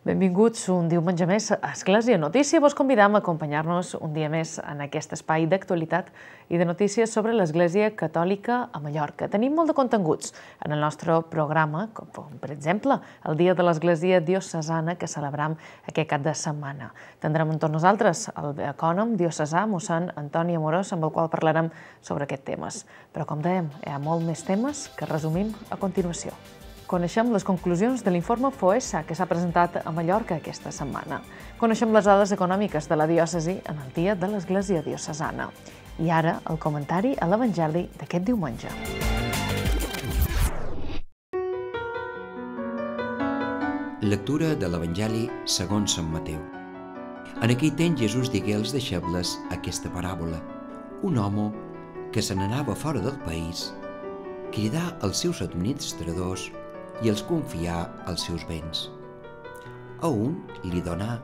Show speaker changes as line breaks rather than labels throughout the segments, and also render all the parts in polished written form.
Benvinguts un diumenge més a Església Notícia. Vos convidam a acompanyar-nos un dia més en aquest espai d'actualitat i de notícies sobre l'Església Catòlica a Mallorca. Tenim molt de continguts en el nostre programa, com per exemple el Dia de l'Església Diocesana que celebram aquest cap de setmana. Tindrem amb tots nosaltres el ecònom diocesà mossèn Antoni Amorós, amb el qual parlarem sobre aquests temes. Però, com dèiem, hi ha molt més temes que resumim a continuació. Coneixem les conclusions de l'informe FOESA que s'ha presentat a Mallorca aquesta setmana. Coneixem les dades econòmiques de la diòcesi en el Dia de l'Església Diocesana. I ara, el comentari a l'Evangeli d'aquest diumenge.
Lectura de l'Evangeli segons Sant Mateu. En aquell temps Jesús digué als deixebles aquesta paràbola. Un home que se n'anava fora del país cridà els seus administradors i els confià els seus béns. A un li donà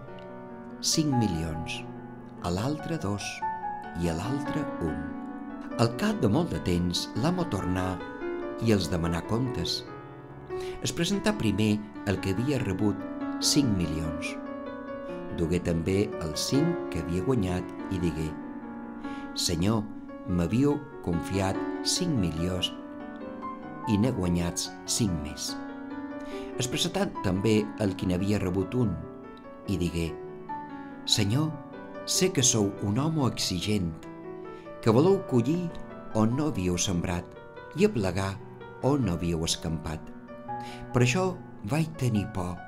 5 milions, a l'altre 2 i a l'altre 1. Al cap de molt de temps l'amo tornà i els demanà comptes. Es presentà primer el que havia rebut 5 milions. Dugué també els 5 que havia guanyat i digué: Senyor, m'havíeu confiat 5 milions i n'he guanyats 5 més. Es presentà també el qui n'havia rebut 1 i digué: Senyor, sé que sou un home exigent, que voleu collir on no havíeu sembrat i aplegar on no havíeu escampat. Per això vaig tenir por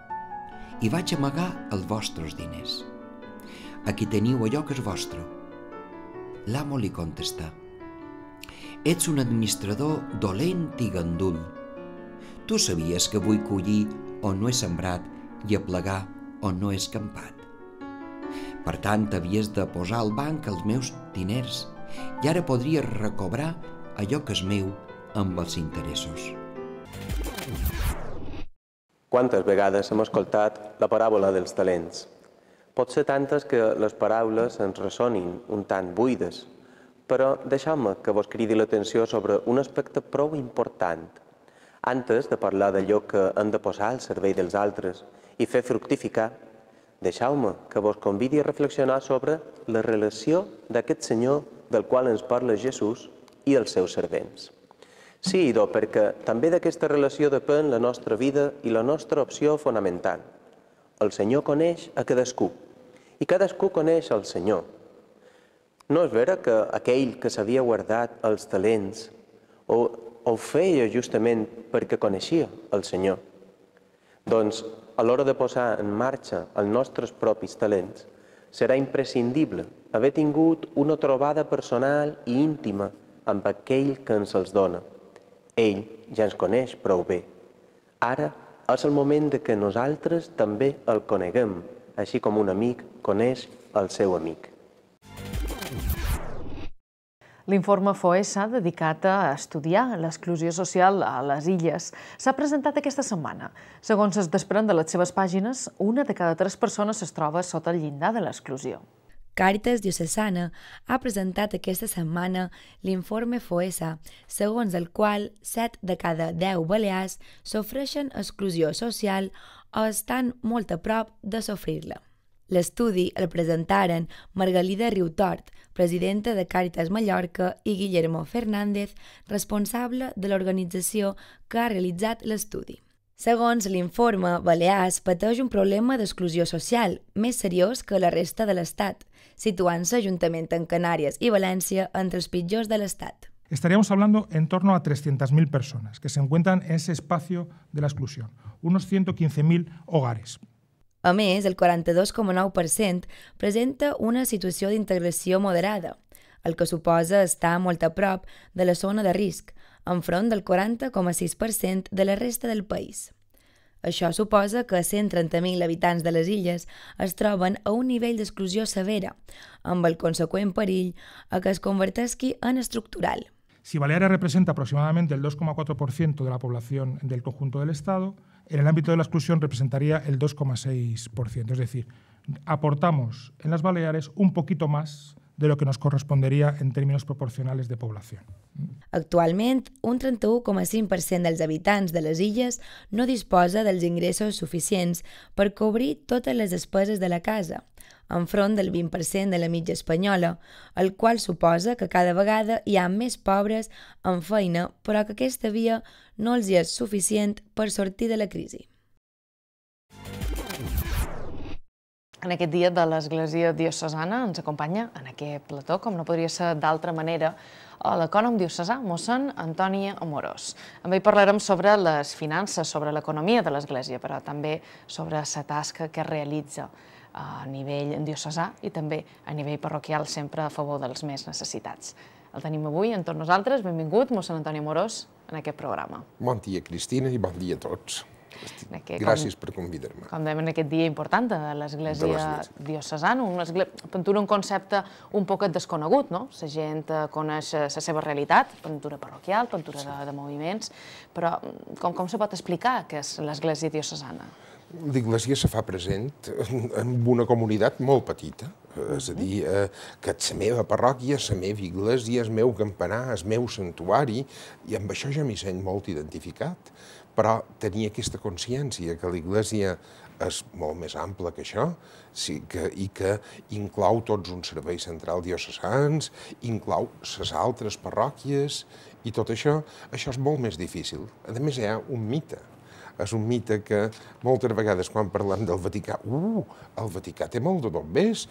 i vaig amagar els vostres diners. Aquí teniu allò que és vostre. L'amo li contestà: Ets un administrador dolent i gandul. Tu sabies que vull collir on no he sembrat i aplegar on no he escampat. Per tant, havies de posar al banc els meus diners i ara podries recobrar allò que és meu amb els interessos.
Quantes vegades hem escoltat la paràbola dels talents? Pot ser tantes que les paraules ens ressonin un tant buides, però deixeu-me que vos cridi l'atenció sobre un aspecte prou important. Antes de parlar d'allò que hem de posar al servei dels altres i fer fructificar, deixeu-me que vos convidi a reflexionar sobre la relació d'aquest Senyor del qual ens parla Jesús i els seus servents. Sí, idò, perquè també d'aquesta relació depèn la nostra vida i la nostra opció fonamental. El Senyor coneix a cadascú i cadascú coneix el Senyor. No és vera que aquell que s'havia guardat els talents ho feia justament perquè coneixia el Senyor. Doncs, a l'hora de posar en marxa els nostres propis talents, serà imprescindible haver tingut una trobada personal i íntima amb aquell que ens els dona. Ell ja ens coneix prou bé. Ara és el moment de que nosaltres també el coneguem, així com un amic coneix el seu amic.
L'informe FOESA, dedicat a estudiar l'exclusió social a les illes, s'ha presentat aquesta setmana. Segons es desprèn de les seves pàgines, 1 de cada 3 persones es troba sota el llindar de l'exclusió.
Càritas Diocesana ha presentat aquesta setmana l'informe FOESA, segons el qual 7 de cada 10 balears sofreixen exclusió social o estan molt a prop de sofrir-la. L'estudi el presentaren Margalida Riutort, presidenta de Càritas Mallorca, i Guillermo Fernández, responsable de l'organització que ha realitzat l'estudi. Segons l'informe, Balears pateix un problema d'exclusió social més seriós que la resta de l'Estat, situant-se juntament amb Canàries i València entre els pitjors de l'Estat.
Estaríamos hablando en torno a 300.000 personas que se encuentran en ese espacio de la exclusión, unos 115.000 hogares.
A més, el 42,9% presenta una situació d'integració moderada, el que suposa estar molt a prop de la zona de risc, enfront del 40,6% de la resta del país. Això suposa que 130.000 habitants de les illes es troben a un nivell d'exclusió severa, amb el conseqüent perill a que es converteixi en estructural.
Si Baleares representa aproximadamente el 2,4% de la población del conjunto del Estado, en el ámbito de la exclusión representaría el 2,6%. Es decir, aportamos en las Baleares un poquito más de lo que nos correspondería en términos proporcionales de población.
Actualment, un 31,5% dels habitants de les illes no disposa dels ingressos suficients per cobrir totes les despeses de la casa, enfront del 20% de la mitja espanyola, el qual suposa que cada vegada hi ha més pobres amb feina, però que aquesta via no els és suficient per sortir de la crisi.
En aquest dia de l'Església Diocesana ens acompanya en aquest plató, com no podria ser d'altra manera, l'ecònom diocesà, mossèn Antoni Amorós. Amb ell parlarem sobre les finances, sobre l'economia de l'Església, però també sobre la tasca que realitza a nivell diocesà i també a nivell parroquial, sempre a favor dels més necessitats. El tenim avui amb tots nosaltres. Benvingut, mossèn Antoni Amorós, en aquest programa.
Bon dia, Cristina, i bon dia a tots. Gràcies per convidar-me.
Com dèiem, en aquest dia important de l'Església Diocesana, pintura un concepte un poc desconegut, no? La gent coneix la seva realitat, pintura parroquial, pintura de moviments, però com se pot explicar què és l'Església Diocesana?
L'Església se fa present en una comunitat molt petita, és a dir, que és la meva parròquia, la meva església, el meu campanar, el meu santuari, i amb això ja m'hi sent molt identificat. Però tenia aquesta consciència que l'Església és molt més ampla que això i que inclou tots uns serveis centrals diocesans, inclou les altres parròquies i tot això és molt més difícil. A més, hi ha un mite. És un mite que moltes vegades quan parlem del Vaticà, el Vaticà té molt de dobbers,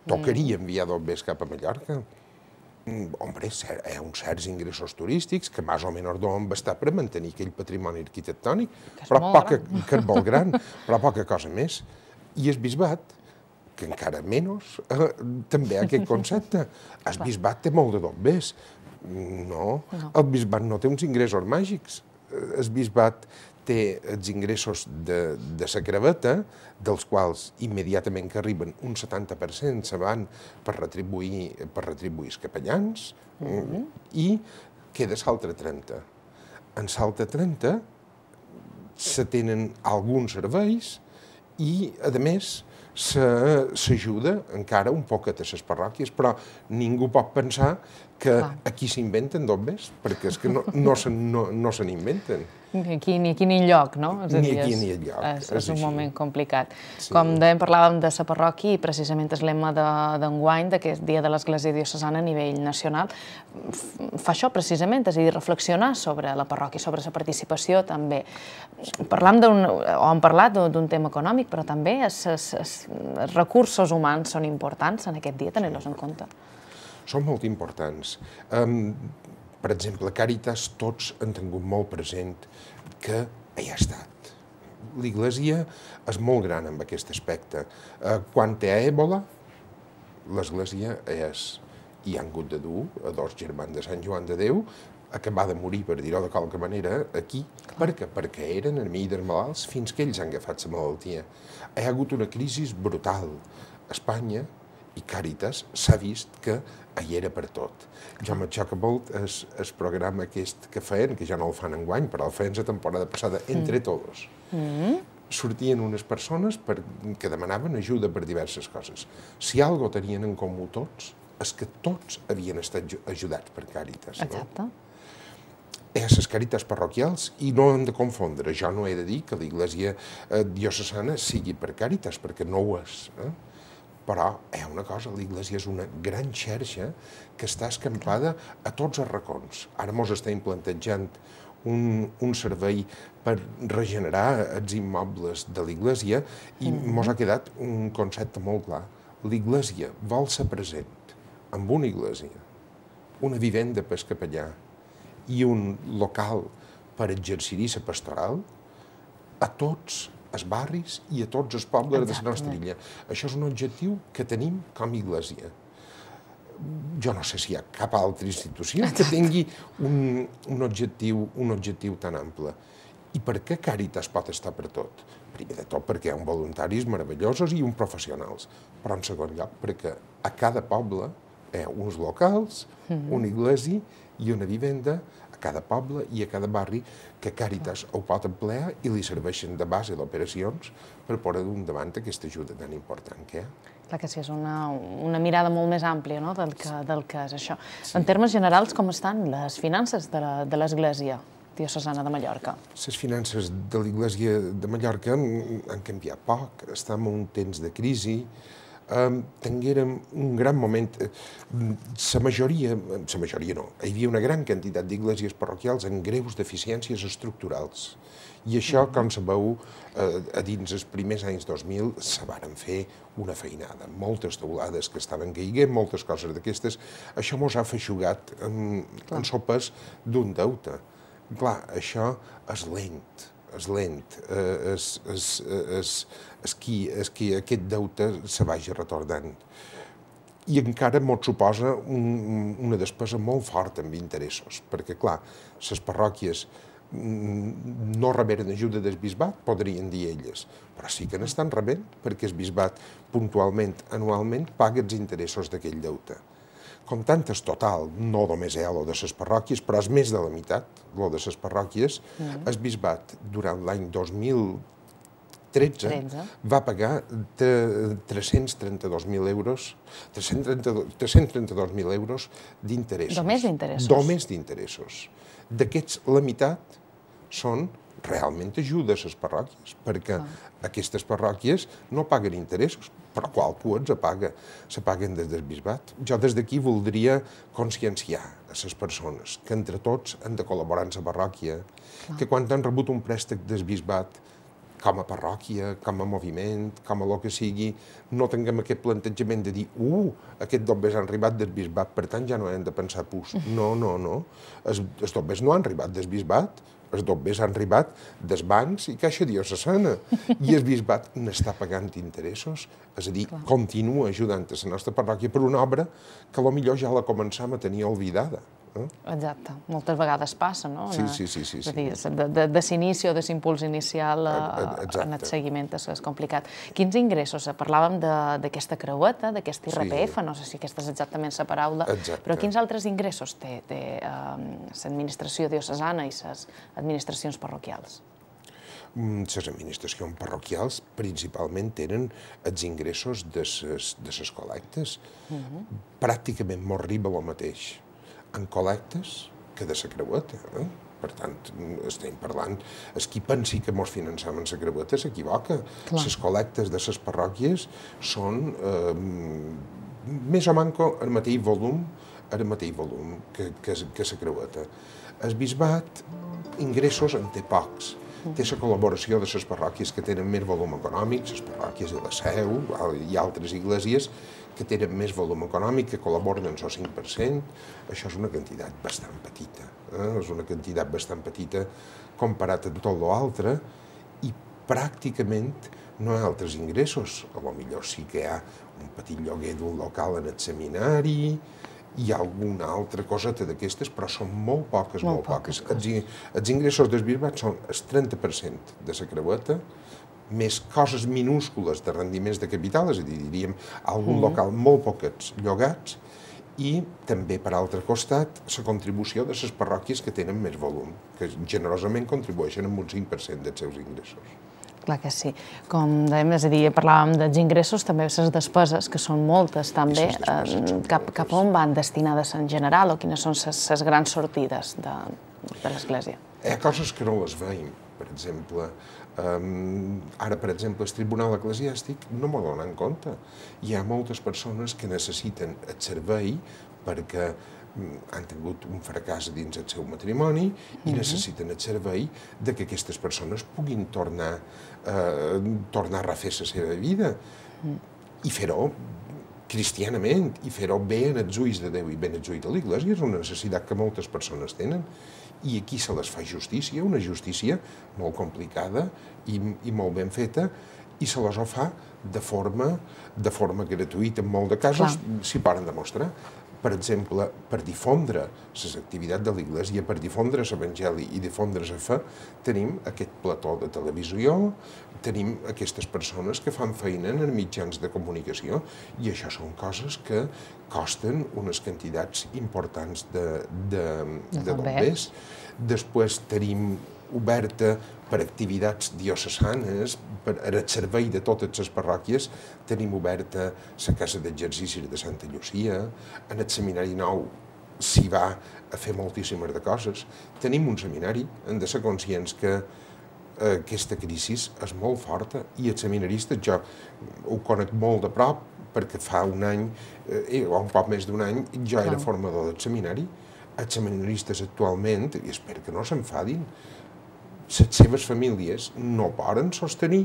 tocaria enviar dobbers cap a Mallorca. Hombre, hi ha uns certs ingressos turístics que més o menys deuen bastar per mantenir aquell patrimoni arquitectònic, que és molt gran, però poca cosa més. I el bisbat, que encara menys, també hi ha aquest concepte. El bisbat té molt de dobbers. No, el bisbat no té uns ingressos màgics. El bisbat té els ingressos de la creveta, dels quals immediatament que arriben un 70% se van per retribuir els capellans i queda l'altre 30%. En l'altre 30% se tenen alguns serveis i, a més, s'ajuda encara un poc a les parròquies, però ningú pot pensar que aquí s'inventen dobbers, perquè és que no se n'inventen.
Ni aquí ni enlloc, no?
Ni aquí ni enlloc.
És un moment complicat. Com dèiem, parlàvem de la parròquia i precisament el lema d'enguany, d'aquest Dia de l'Església Diocesana a nivell nacional, fa això precisament, és a dir, reflexionar sobre la parròquia, sobre la participació també. Hem parlat d'un tema econòmic, però també els recursos humans són importants en aquest dia, tenir-los en compte.
Són molt importants. Per exemple, Càritas tots han tingut molt present que hi ha estat. L'Església és molt gran en aquest aspecte. Quan hi ha èbola, l'Església hi ha hagut de dur a dos germans de Sant Joan de Déu, que va de morir, per dir-ho de qualque manera, aquí. Per què? Perquè eren enemics malalts fins que ells han agafat la malaltia. Hi ha hagut una crisi brutal a Espanya i Càritas s'ha vist que hi era per tot. Jo me xoca molt el programa aquest que feien, que ja no el fan enguany, però el feien la temporada passada, Entre Todos. Sortien unes persones que demanaven ajuda per diverses coses. Si alguna cosa tenien en comú tots, és que tots havien estat ajudats per Càritas.
Exacte.
Hi ha les càritas parroquials i no hem de confondre. Jo no he de dir que l'Església Diocesana sigui per Càritas, perquè no ho és. Però hi ha una cosa, l'Església és una gran xarxa que està escampada a tots els racons. Ara mos estem plantejant un servei per regenerar els immobles de l'Església i mos ha quedat un concepte molt clar. L'Església vol ser present amb una església, una vivenda per capellà i un local per exercir la pastoral a tots els barris i a tots els pobles de la nostra illa. Això és un objectiu que tenim com a església. Jo no sé si hi ha cap altra institució que tingui un objectiu tan ample. I per què Càritas pot estar per tot? Primer de tot perquè hi ha uns voluntaris meravellosos i uns professionals, però en segon lloc perquè a cada poble hi ha uns locals, una església i una vivenda a cada poble i a cada barri que Càritas ho pot emplear i li serveixen de base d'operacions per poder dur endavant aquesta ajuda tan important que hi ha.
Clar que sí, és una mirada molt més àmplia del que és això. En termes generals, com estan les finances de l'Església Diocesana de Mallorca?
Les finances de l'Església de Mallorca han canviat poc, estem en un temps de crisi, tinguérem un gran moment, la majoria no, hi havia una gran quantitat d'esglésies parroquials amb greus deficiències estructurals. I això, com sabeu, a dins els primers anys 2000 se varen fer una feinada. Moltes teulades que estaven caiguent, moltes coses d'aquestes. Això mos ha feixugat en sopes d'un deute. Clar, això és lent, és que aquest deute se vagi retornant. I encara mos suposa una despesa molt forta amb interessos, perquè, clar, les parròquies no reberen ajuda del bisbat, podrien dir elles, però sí que n'estan rebent, perquè el bisbat puntualment, anualment, paga els interessos d'aquell deute. Com tant és total, no només el de les parròquies, però és més de la meitat, el de les parròquies, el bisbat durant l'any 2013 va pagar 332.000 euros, 332.000 euros d'interessos.
Només d'interessos?
Només d'interessos. D'aquests, la meitat són realment ajudes a les parròquies, perquè aquestes parròquies no paguen interessos, però qualcú els paga, se paguen des del bisbat. Jo des d'aquí voldria conscienciar a les persones que entre tots han de col·laborar en la parròquia, que quan han rebut un préstec del bisbat, com a parròquia, com a moviment, com a el que sigui, no tinguem aquest plantejament de dir aquests dobbers han arribat del bisbat, per tant ja no hem de pensar pus. No. Els dobbers no han arribat del bisbat, els dobbers han arribat dels bancs i Caixa Diocesana. I el bisbat n'està pagant interessos, és a dir, continua ajudant a la nostra parròquia per una obra que potser ja la començam a tenir oblidada.
Exacte, moltes vegades passa, no?
Sí.
De l'inici o de l'impuls inicial en el seguiment és complicat. Quins ingressos? Parlàvem d'aquesta creueta, d'aquest IRPF, no sé si aquesta és exactament la paraula, però quins altres ingressos té l'administració diocesana i les administracions parroquials?
Les administracions parroquials principalment tenen els ingressos de les col·lectes. Pràcticament m'ho arriba el mateix en col·lectes que de la creueta. Per tant, estem parlant, qui pensi que mos financem en la creueta s'equivoca. Les col·lectes de les parròquies són més o manco el mateix volum que la creueta. El bisbat, ingressos en té pocs. Té la col·laboració de les parròquies que tenen més volum econòmic, les parròquies de la Seu i altres esglésies que tenen més volum econòmic, que col·laboren en el 5%. Això és una quantitat bastant petita. És una quantitat bastant petita comparat amb tot l'altre i pràcticament no hi ha altres ingressos. Potser sí que hi ha un petit lloguer d'un local en el seminari, hi ha alguna altra coseta d'aquestes, però són molt poques. Els ingressos del bisbat són el 30% de la creueta, més coses minúscules de rendiments de capital, és a dir, diríem, algun local molt poquets llogats, i també, per altre costat, la contribució de les parròquies que tenen més volum, que generosament contribueixen amb un 5% dels seus ingressos.
Clar que sí. Com dèiem, és a dir, parlàvem dels ingressos, també les despeses, que són moltes també. Cap on van destinades en general o quines són les grans sortides de l'Església?
Hi ha coses que no les veiem. Per exemple, ara, per exemple, el Tribunal Eclesiàstic no m'ho dona en compte. Hi ha moltes persones que necessiten el servei perquè han tingut un fracàs dins el seu matrimoni i necessiten el servei que aquestes persones puguin tornar a refer la seva vida i fer-ho cristianament i fer-ho bé en els ulls de Déu i bé en els ulls de l'Església. És una necessitat que moltes persones tenen i aquí se les fa justícia, una justícia molt complicada i molt ben feta, i se les fa de forma gratuïta. En molts de casos s'hi poden demostrar. per exemple, per difondre les activitats de l'Església, per difondre l'Evangeli i difondre la fe, tenim aquest plató de televisió, tenim aquestes persones que fan feina en els mitjans de comunicació, i això són coses que costen unes quantitats importants de bombers. Després tenim oberta per activitats diocesanes, per el servei de totes les parròquies, tenim oberta la casa d'exercicis de Santa Llucia, en el seminari nou s'hi va a fer moltíssimes de coses. Tenim un seminari, hem de ser conscients que aquesta crisi és molt forta, i els seminaristes jo ho conec molt de prop, perquè fa un any, o un poc més d'un any, jo era formador del seminari. Els seminaristes actualment, i espero que no s'enfadin, les seves famílies no poden sostenir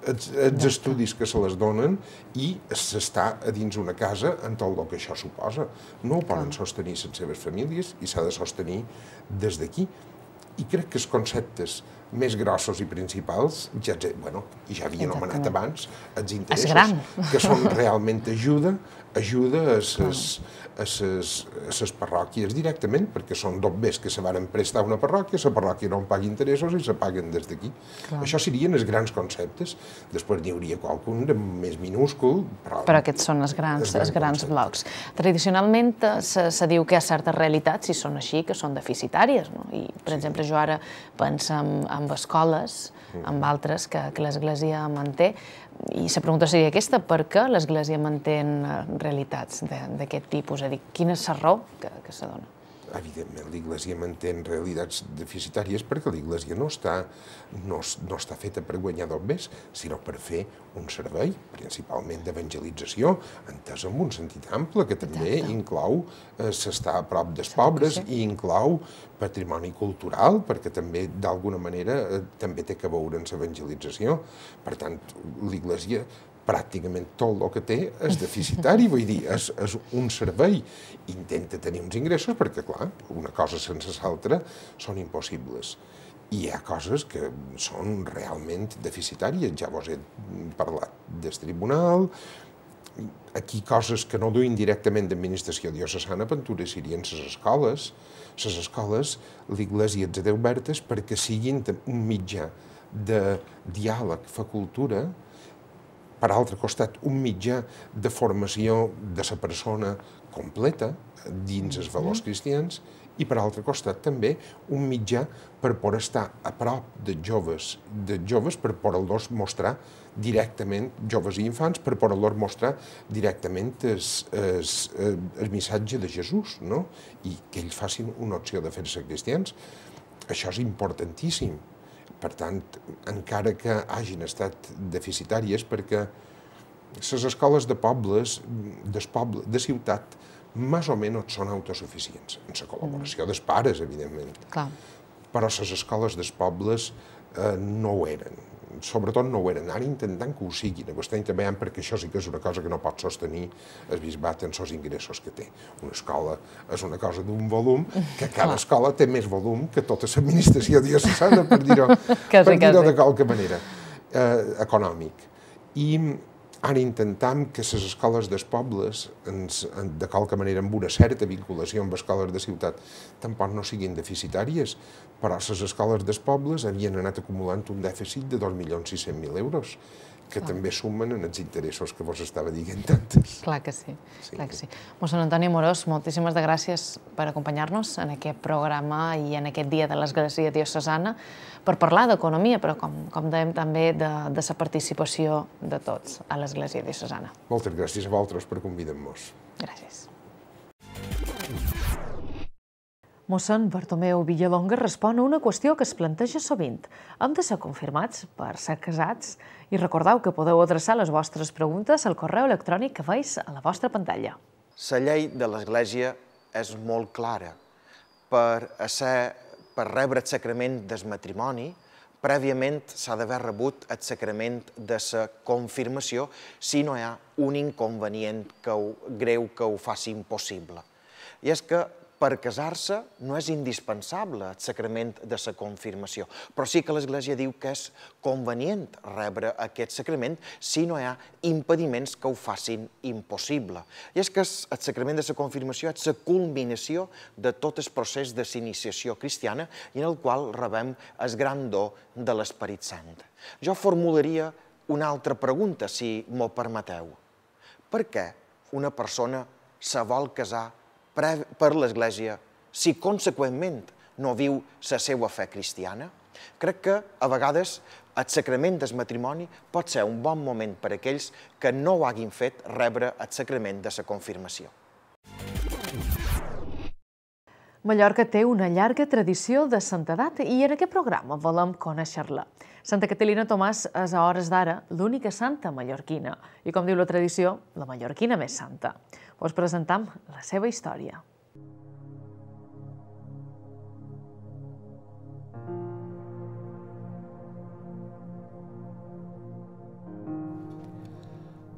els estudis que se les donen i s'està a dins una casa amb tot el que això suposa. No ho poden sostenir les seves famílies i s'ha de sostenir des d'aquí. I crec que els conceptes més grossos i principals, ja havia anomenat abans, els interessos, que són realment ajuda a les parròquies directament, perquè són dobbers que se van prestar a una parròquia, la parròquia no en pagui interessos i se paguen des d'aquí. Això serien els grans conceptes. Després n'hi hauria qualcun més minúscul,
però aquests són els grans blocs. Tradicionalment se diu que hi ha certes realitats, si són així, que són deficitàries. I, per exemple, jo ara penso en escoles, en altres que l'Església manté, i la pregunta seria aquesta: per què l'Església manté realitats d'aquest tipus? És a dir, quina és la raó que se dona?
Evidentment, l'Església manté realitats deficitàries perquè l'Església no està feta per guanyar dobbers, sinó per fer un servei, principalment d'evangelització, entès en un sentit ample, que també inclou s'estar a prop dels pobres i inclou patrimoni cultural, perquè també, d'alguna manera, també té que veure amb l'evangelització. Per tant, l'Església pràcticament tot el que té és deficitari, vull dir, és un servei. Intenta tenir uns ingressos perquè, clar, una cosa sense l'altra són impossibles. I hi ha coses que són realment deficitàries, ja vos he parlat del tribunal, aquí coses que no duin directament d'administració diocesana, aventura serien les escoles. Les escoles, l'Església els ha obertes perquè siguin un mitjà de diàleg, fa cultura, per altre costat, un mitjà de formació de la persona completa dins els valors cristians, i per altre costat també un mitjà per poder estar a prop de joves, per poder-los mostrar directament, joves i infants, per poder-los mostrar directament el missatge de Jesús, i que ells facin una opció de fer-se cristians. Això és importantíssim. Per tant, encara que hagin estat deficitàries, perquè les escoles de pobles, de ciutat, més o menys són autosuficients, amb la col·laboració dels pares, evidentment. Però les escoles dels pobles no ho eren. Sobretot no ho eren. Ara intentant que ho siguin. Estem treballant perquè això sí que és una cosa que no pot sostenir el bisbat en els ingressos que té. Una escola és una cosa d'un volum, que cada escola té més volum que tota l'administració diocesana, per dir-ho de qualque manera, econòmic. I ara intentam que les escoles dels pobles, de qualque manera amb una certa vinculació amb escoles de ciutat, tampoc no siguin deficitàries, però les escoles dels pobles havien anat acumulant un dèficit de 2.600.000 euros, que també sumen en els interessos que vos estava dient antes.
Clar que sí, clar que sí. Mossèn Antoni Amorós, moltíssimes gràcies per acompanyar-nos en aquest programa i en aquest dia de l'Església Diocesana per parlar d'economia, però com dèiem també de la participació de tots a l'Església Diocesana.
Moltes gràcies a vosaltres per convidar-nos.
Gràcies. Mossèn Bartomeu Villalonga respon a una qüestió que es planteja sovint. Hem de ser confirmats per ser casats? I recordeu que podeu adreçar les vostres preguntes al correu electrònic que veus a la vostra pantalla.
La llei de l'Església és molt clara. Per rebre el sacrament del matrimoni, prèviament s'ha d'haver rebut el sacrament de la confirmació si no hi ha un inconvenient greu que ho faci impossible. I és que per casar-se no és indispensable el sacrament de la confirmació, però sí que l'Església diu que és convenient rebre aquest sacrament si no hi ha impediments que ho facin impossible. I és que el sacrament de la confirmació és la culminació de tot el procés de l'iniciació cristiana i en el qual rebem el gran do de l'Esperit Sant. Jo formularia una altra pregunta, si m'ho permeteu. Per què una persona se vol casar per l'Església si conseqüentment no viu la seva fe cristiana? Crec que a vegades el sacrament del matrimoni pot ser un bon moment per a aquells que no ho hagin fet rebre el sacrament de la confirmació.
Mallorca té una llarga tradició de santedat i en aquest programa volem conèixer-la. Santa Catalina Tomàs és a hores d'ara l'única santa mallorquina i, com diu la tradició, la mallorquina més santa. Us presentam la seva història.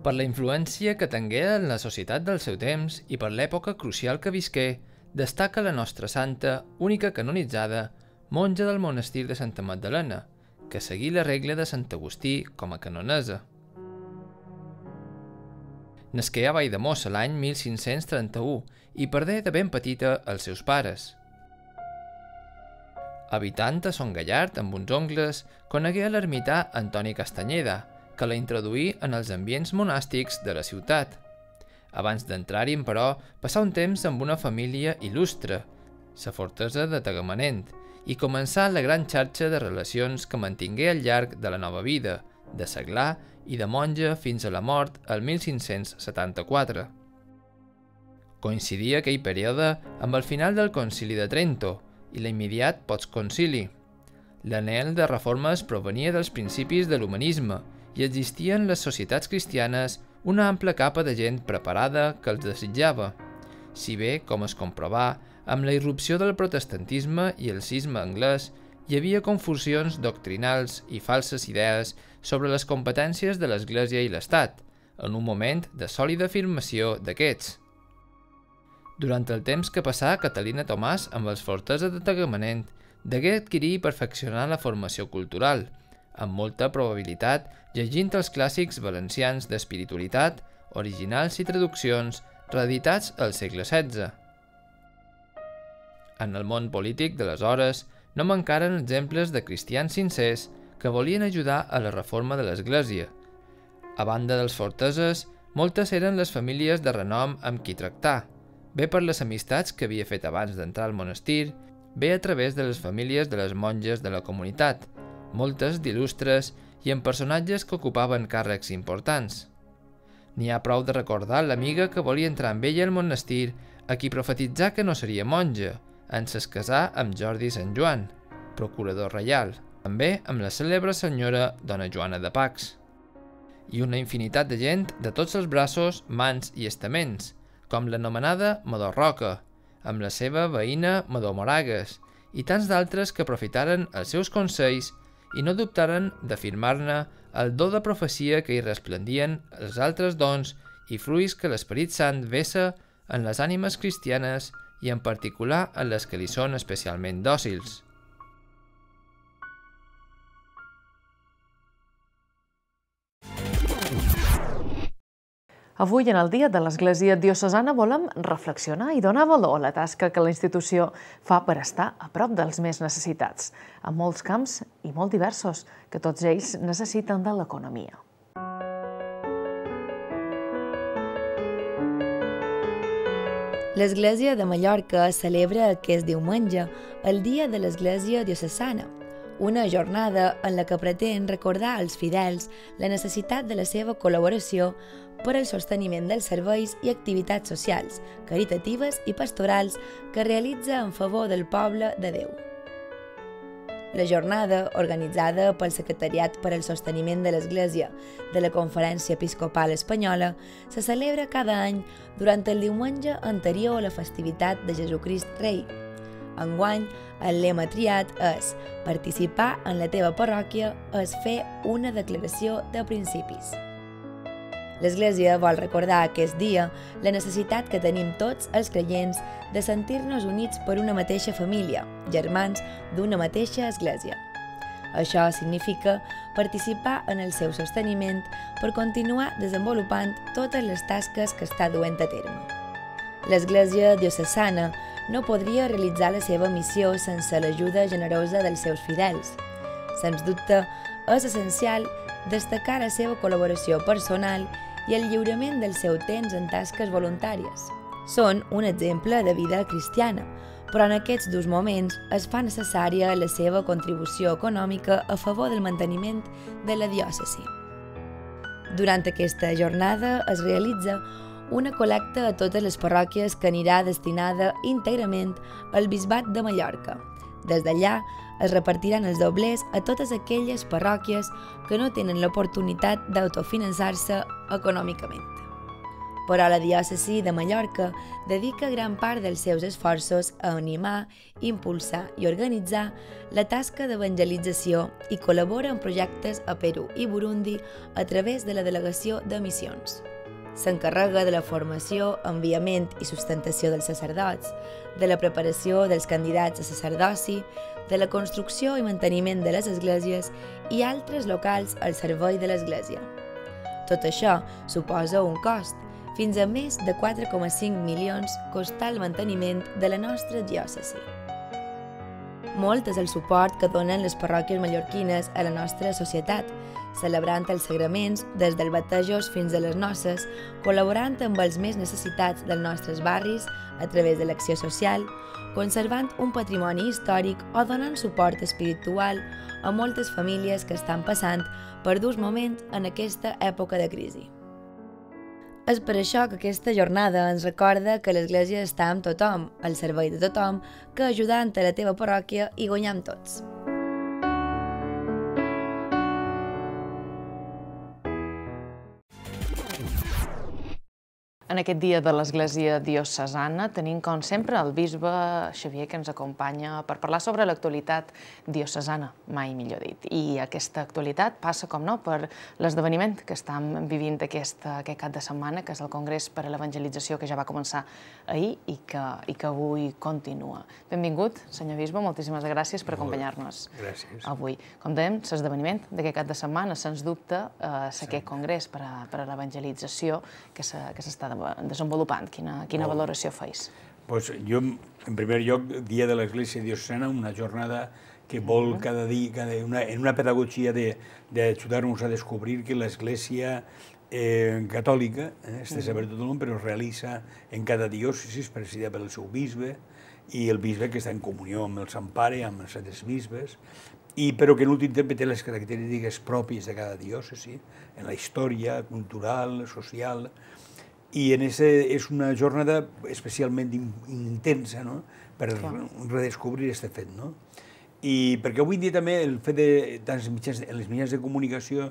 Per la influència que tingué en la societat del seu temps i per l'època crucial que visqué, destaca la nostra santa, única canonitzada, monja del monestir de Santa Magdalena, que seguí la regla de Sant Agustí com a canonesa. Nasqué a Valldemossa l'any 1531 i perdé de ben petita els seus pares. Habitant a Son Gallard amb uns oncles, conegué l'ermità Antoni Castanyeda, que la introduí en els ambients monàstics de la ciutat. Abans d'entrar-hi, però, passà un temps amb una família il·lustre, la fortesa de Tagamanent, i començà la gran xarxa de relacions que mantingué al llarg de la nova vida, de seglar i de monja fins a la mort el 1574. Coincidia aquell període amb el final del Concili de Trento i l'immediat postconcili. L'anhel de reformes provenia dels principis de l'humanisme i existia en les societats cristianes una ampla capa de gent preparada que els desitjava, si bé, com es comprovà, amb la irrupció del protestantisme i el cisma anglès, hi havia confusions doctrinals i falses idees sobre les competències de l'Església i l'Estat, en un moment de sòlida afirmació d'aquests. Durant el temps que passà Catalina Tomàs amb els fortesa de Tagamanent, degué adquirir i perfeccionar la formació cultural, amb molta probabilitat llegint els clàssics valencians d'espiritualitat, originals i traduccions reeditats al segle XVI. En el món polític d'aleshores no mancaren exemples de cristians sincers que volien ajudar a la reforma de l'Església. A banda dels forteses, moltes eren les famílies de renom amb qui tractar, bé per les amistats que havia fet abans d'entrar al monestir, bé a través de les famílies de les monges de la comunitat, moltes d'il·lustres i amb personatges que ocupaven càrrecs importants. N'hi ha prou de recordar l'amiga que volia entrar amb ella al monestir, a qui profetitzà que no seria monja, en ses casà amb Jordi Sant Joan, procurador reial, també amb la cèlebre senyora Dona Joana de Pacs. I una infinitat de gent de tots els braços, mans i estaments, com l'anomenada Madó Roca, amb la seva veïna Madó Moragues, i tants d'altres que aprofitaren els seus consells i no dubtaren d'afirmar-ne el do de profecia que hi resplendien els altres dons i fruits que l'Esperit Sant vessa en les ànimes cristianes i en particular en les que li són especialment dòcils.
Avui, en el Dia de l'Església Diocesana, volem reflexionar i donar valor a la tasca que la institució fa per estar a prop dels més necessitats, en molts camps i molt diversos, que tots ells necessiten de l'economia.
L'Església de Mallorca celebra aquest diumenge el Dia de l'Església Diocesana, una jornada en la que pretén recordar als fidels la necessitat de la seva col·laboració per al sosteniment dels serveis i activitats socials, caritatives i pastorals que realitza en favor del poble de Déu. La jornada, organitzada pel Secretariat per al Sosteniment de l'Església de la Conferència Episcopal Espanyola, se celebra cada any durant el diumenge anterior a la festivitat de Jesucrist Rei. Enguany, el lema triat és «Participar en la teva parròquia és fer una declaració de principis». L'Església vol recordar aquest dia la necessitat que tenim tots els creients de sentir-nos units per una mateixa família, germans d'una mateixa Església. Això significa participar en el seu sosteniment per continuar desenvolupant totes les tasques que està duent a terme. L'Església diocesana no podria realitzar la seva missió sense l'ajuda generosa dels seus fidels. Sens dubte, és essencial destacar la seva col·laboració personal i el lliurament del seu temps en tasques voluntàries. Són un exemple de vida cristiana, però en aquests durs moments es fa necessària la seva contribució econòmica a favor del manteniment de la diòcesi. Durant aquesta jornada es realitza una col·lecta a totes les parròquies que anirà destinada íntegrament al Bisbat de Mallorca. Des d'allà es repartiran els doblers a totes aquelles parròquies que no tenen l'oportunitat d'autofinançar-se econòmicament. Però la diòcesi de Mallorca dedica gran part dels seus esforços a animar, impulsar i organitzar la tasca d'evangelització i col·labora en projectes a Perú i Burundi a través de la Delegació de Missions. S'encarrega de la formació, enviament i sustentació dels sacerdots, de la preparació dels candidats a sacerdoci, de la construcció i manteniment de les esglésies i altres locals al servei de l'església. Tot això suposa un cost, fins a més de 4,5 milions costa el manteniment de la nostra diòcesi. Molt és el suport que donen les parròquies mallorquines a la nostra societat, celebrant els sagraments des dels batejos fins a les noces, col·laborant amb els més necessitats dels nostres barris a través de l'acció social, conservant un patrimoni històric o donant suport espiritual a moltes famílies que estan passant per durs moments en aquesta època de crisi. És per això que aquesta jornada ens recorda que l'Església està amb tothom, al servei de tothom, que ajudant a la teva parròquia hi guanyem tots.
En aquest dia de l'Església diocesana tenim, com sempre, el bisbe Xavier, que ens acompanya per parlar sobre l'actualitat diocesana, mai millor dit. I aquesta actualitat passa, com no, per l'esdeveniment que estem vivint aquest cap de setmana, que és el Congrés per a l'Evangelització, que ja va començar ahir i que avui continua. Benvingut, senyor bisbe, moltíssimes gràcies per acompanyar-nos avui. Com dèiem, l'esdeveniment d'aquest cap de setmana, sens dubte, és aquest Congrés per a l'Evangelització que s'està desenvolupant. Quina valoració feis?
Jo, en primer lloc, Dia de l'Església Diocesana, una jornada que vol cada dia, en una pedagogia d'ajudar-nos a descobrir que l'Església catòlica, és de saber tot el món, però es realitza en cada diòcesi, presidida pel seu bisbe, i el bisbe que està en comunió amb el Sant Pare, amb els altres bisbes, però que en últim temps té les característiques pròpies de cada diòcesi, en la història cultural, social. I és una jornada especialment intensa per redescobrir aquest fet. I perquè avui dia també el fet de les mitjans de comunicació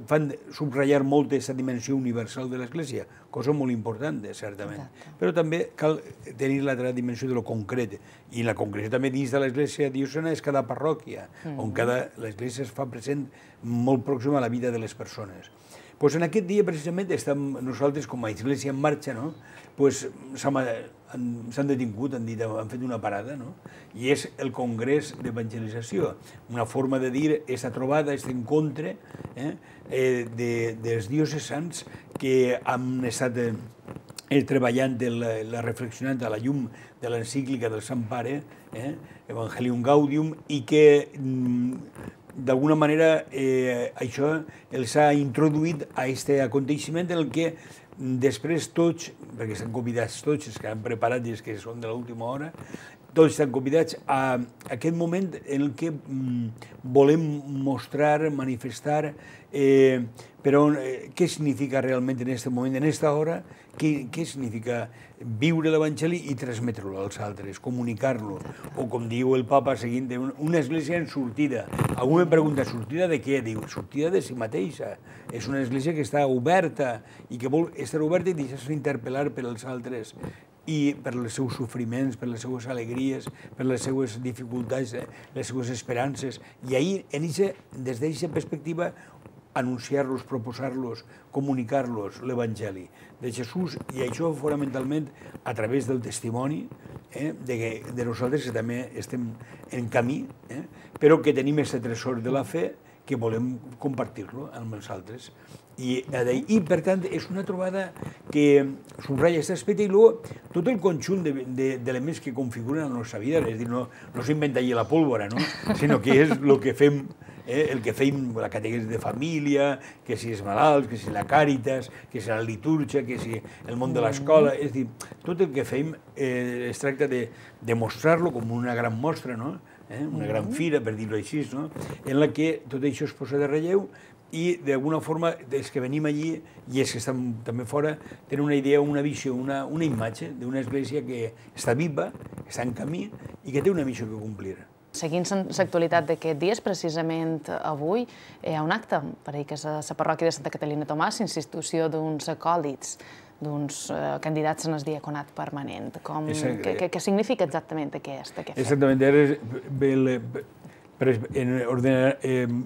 fan subratllar molt aquesta dimensió universal de l'Església, cosa molt important, certament. Però també cal tenir l'altra dimensió de lo concret. I la concreció també dins de l'Església diocesana és cada parròquia, on l'Església es fa present molt pròxima a la vida de les persones. En aquest dia, precisament, estem nosaltres, com a Església en Marxa, s'han detingut, han fet una parada, i és el Congrés d'Evangelització, una forma de dir aquesta trobada, aquest encontre dels diocesans que han estat treballant, reflexionant a la llum de l'encíclica del Sant Pare, Evangelium Gaudium, i que d'alguna manera això els ha introduït a aquest aconteixement en què després tots, perquè estan convidats tots, els que han preparat i els que són de l'última hora, tots estan convidats a aquest moment en què volem mostrar, manifestar, però què significa realment en aquest moment, en aquesta hora, què significa viure l'Evangeli i transmetre-lo als altres, comunicar-lo, o com diu el papa seguint, una església en sortida. Algú em pregunta, sortida de què? Diu, sortida de si mateixa. És una església que està oberta i que vol estar oberta i deixar-se interpel·lar per als altres i per els seus sofriments, per les seues alegries, per les seues dificultats, les seues esperances. I ahir, des d'aquesta perspectiva, anunciar-los, proposar-los, comunicar-los l'Evangeli de Jesús, i això fonamentalment a través del testimoni de nosaltres que també estem en camí, però que tenim aquest tresor de la fe que volem compartir-lo amb els altres. I, per tant, és una trobada que subratlla aquest aspecte, i tot el conjunt d'elements que configuren la nostra vida, és a dir, no s'inventa allí la pólvora, sinó que és el que fem, la catequesi de família, que si els malalts, que si la Càritas, que si la litúrgia, que si el món de l'escola, és a dir, tot el que fem es tracta de mostrar-lo com una gran mostra, una gran fira, per dir-ho així, en la que tot això es posa de relleu i, d'alguna forma, els que venim allí i els que estan també fora tenen una idea, una visió, una imatge d'una església que està viva, que està en camí i que té una missió que complir.
Seguint l'actualitat d'aquests dies, precisament avui, hi ha un acte per ahir que és a la parròquia de Santa Catalina Tomàs, institució d'uns acòlits, d'uns candidats en el diaconat permanent. Què significa exactament aquest fet?
Exactament,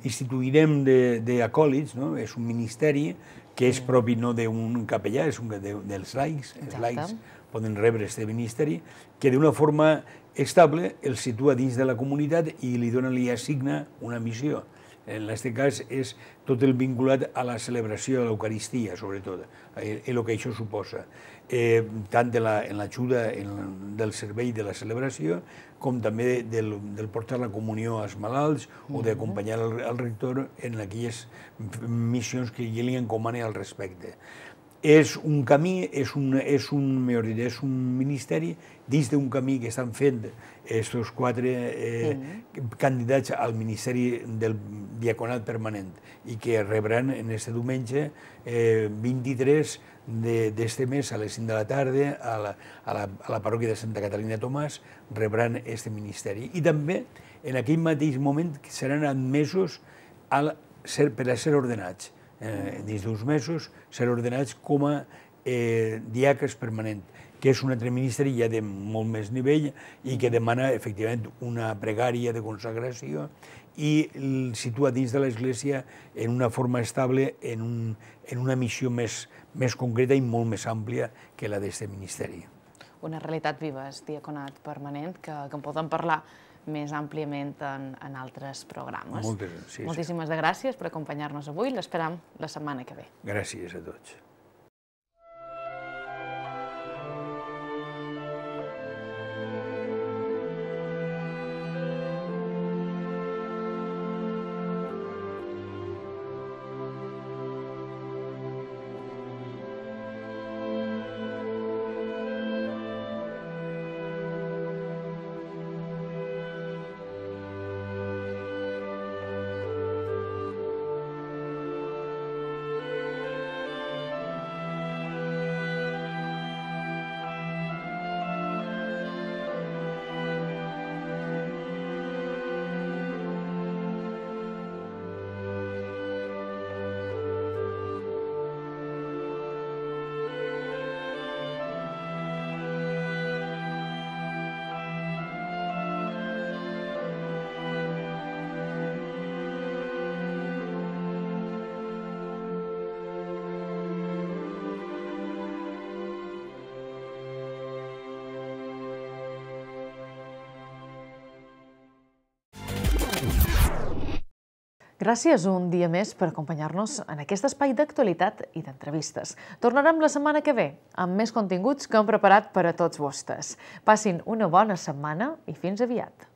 instituirem d'acòlits, és un ministeri que és propi no d'un capellà, és dels laics, els laics poden rebre aquest ministeri, que d'una forma estable el situa dins de la comunitat i li assigna una missió. En aquest cas és tot el vinculat a la celebració de l'Eucaristia, sobretot, i el que això suposa, tant en l'ajuda del servei de la celebració com també del portar la comunió als malalts o d'acompanyar el rector en aquelles missions que ell li encomana al respecte. És un camí, és un ministeri dins d'un camí que estan fent aquests 4 candidats al Ministeri del Diaconat Permanent i que rebran en aquest diumenge 23 d'este mes a les 5 de la tarda a la parròquia de Santa Catalina Tomàs rebran aquest ministeri. I també en aquell mateix moment seran admesos per a ser ordenats. Dins d'uns mesos ser ordenats com a diaques permanent, que és un altre ministeri ja de molt més nivell i que demana efectivament una pregària de consagració i el situa dins de l'Església en una forma estable, en una missió més concreta i molt més àmplia que la d'aquest ministeri.
Una realitat viva, el diaconat permanent, que en podem parlar més àmpliament en altres programes. Moltíssimes gràcies per acompanyar-nos avui. L'esperam la setmana que ve.
Gràcies a tots.
Gràcies un dia més per acompanyar-nos en aquest espai d'actualitat i d'entrevistes. Tornarem la setmana que ve amb més continguts que hem preparat per a tots vostès. Passin una bona setmana i fins aviat.